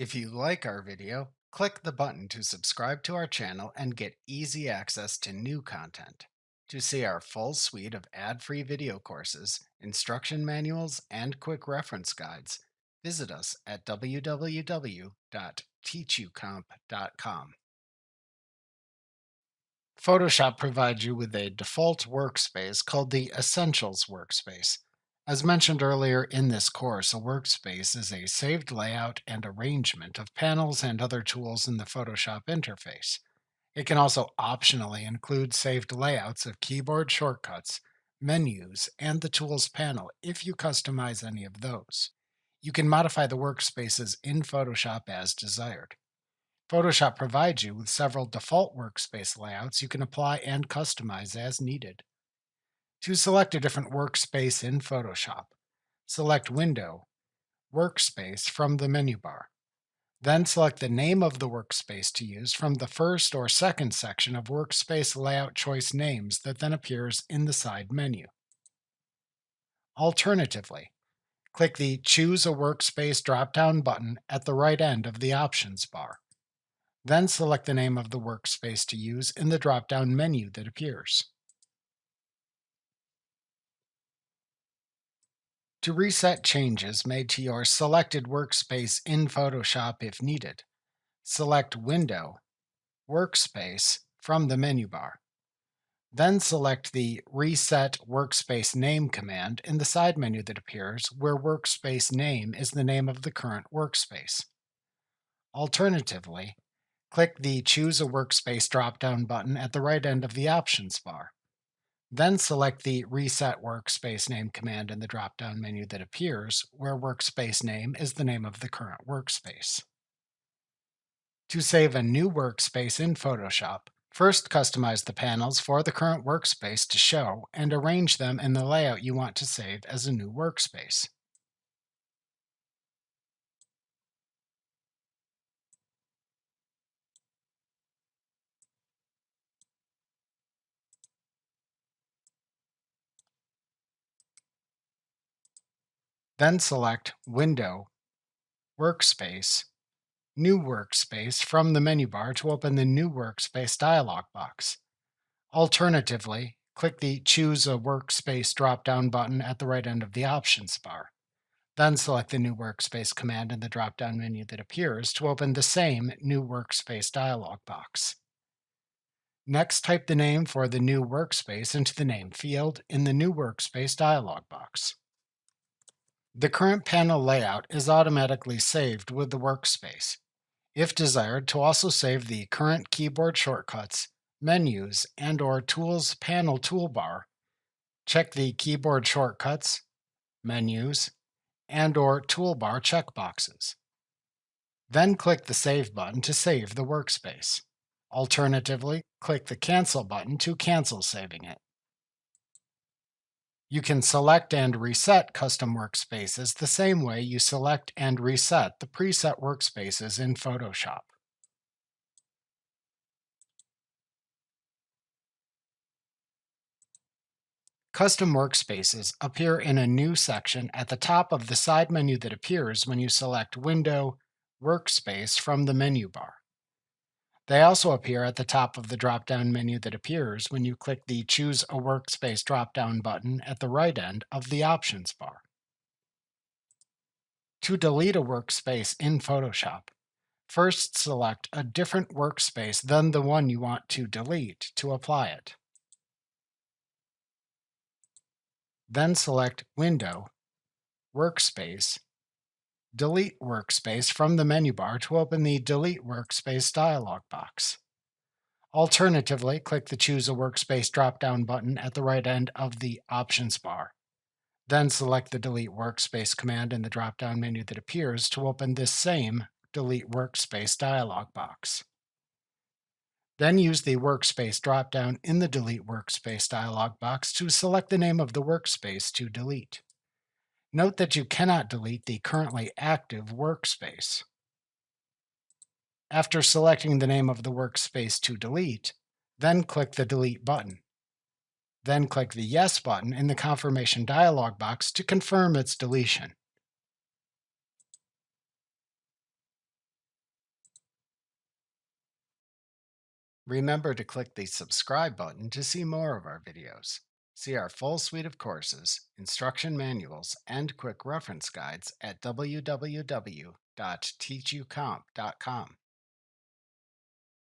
If you like our video, click the button to subscribe to our channel and get easy access to new content. To see our full suite of ad-free video courses, instruction manuals, and quick reference guides, visit us at www.teachucomp.com. Photoshop provides you with a default workspace called the Essentials workspace. As mentioned earlier in this course, a workspace is a saved layout and arrangement of panels and other tools in the Photoshop interface. It can also optionally include saved layouts of keyboard shortcuts, menus, and the Tools panel if you customize any of those. You can modify the workspaces in Photoshop as desired. Photoshop provides you with several default workspace layouts you can apply and customize as needed. To select a different workspace in Photoshop, select Window, Workspace from the menu bar. Then select the name of the workspace to use from the first or second section of workspace layout choice names that then appears in the side menu. Alternatively, click the Choose a Workspace drop-down button at the right end of the options bar. Then select the name of the workspace to use in the drop-down menu that appears. To reset changes made to your selected workspace in Photoshop if needed, select Window, Workspace from the menu bar. Then select the Reset Workspace Name command in the side menu that appears where workspace name is the name of the current workspace. Alternatively, click the Choose a Workspace drop-down button at the right end of the options bar. Then select the Reset Workspace Name command in the drop-down menu that appears where workspace name is the name of the current workspace. To save a new workspace in Photoshop, first customize the panels for the current workspace to show and arrange them in the layout you want to save as a new workspace. Then select Window, Workspace, New Workspace from the menu bar to open the New Workspace dialog box. Alternatively, click the Choose a Workspace drop-down button at the right end of the options bar. Then select the New Workspace command in the drop-down menu that appears to open the same New Workspace dialog box. Next, type the name for the new workspace into the name field in the New Workspace dialog box. The current panel layout is automatically saved with the workspace. If desired, to also save the current keyboard shortcuts, menus, and/or Tools panel toolbar, check the Keyboard Shortcuts, Menus, and/or Toolbar checkboxes. Then click the Save button to save the workspace. Alternatively, click the Cancel button to cancel saving it. You can select and reset custom workspaces the same way you select and reset the preset workspaces in Photoshop. Custom workspaces appear in a new section at the top of the side menu that appears when you select Window, Workspace from the menu bar. They also appear at the top of the drop-down menu that appears when you click the Choose a Workspace drop-down button at the right end of the options bar. To delete a workspace in Photoshop, first select a different workspace than the one you want to delete to apply it. Then select Window, Workspace, Delete Workspace from the menu bar to open the Delete Workspace dialog box. Alternatively, click the Choose a Workspace drop-down button at the right end of the Options bar. Then select the Delete Workspace command in the drop-down menu that appears to open this same Delete Workspace dialog box. Then use the Workspace drop-down in the Delete Workspace dialog box to select the name of the workspace to delete. Note that you cannot delete the currently active workspace. After selecting the name of the workspace to delete, then click the Delete button. Then click the Yes button in the confirmation dialog box to confirm its deletion. Remember to click the subscribe button to see more of our videos. See our full suite of courses, instruction manuals, and quick reference guides at www.teachucomp.com.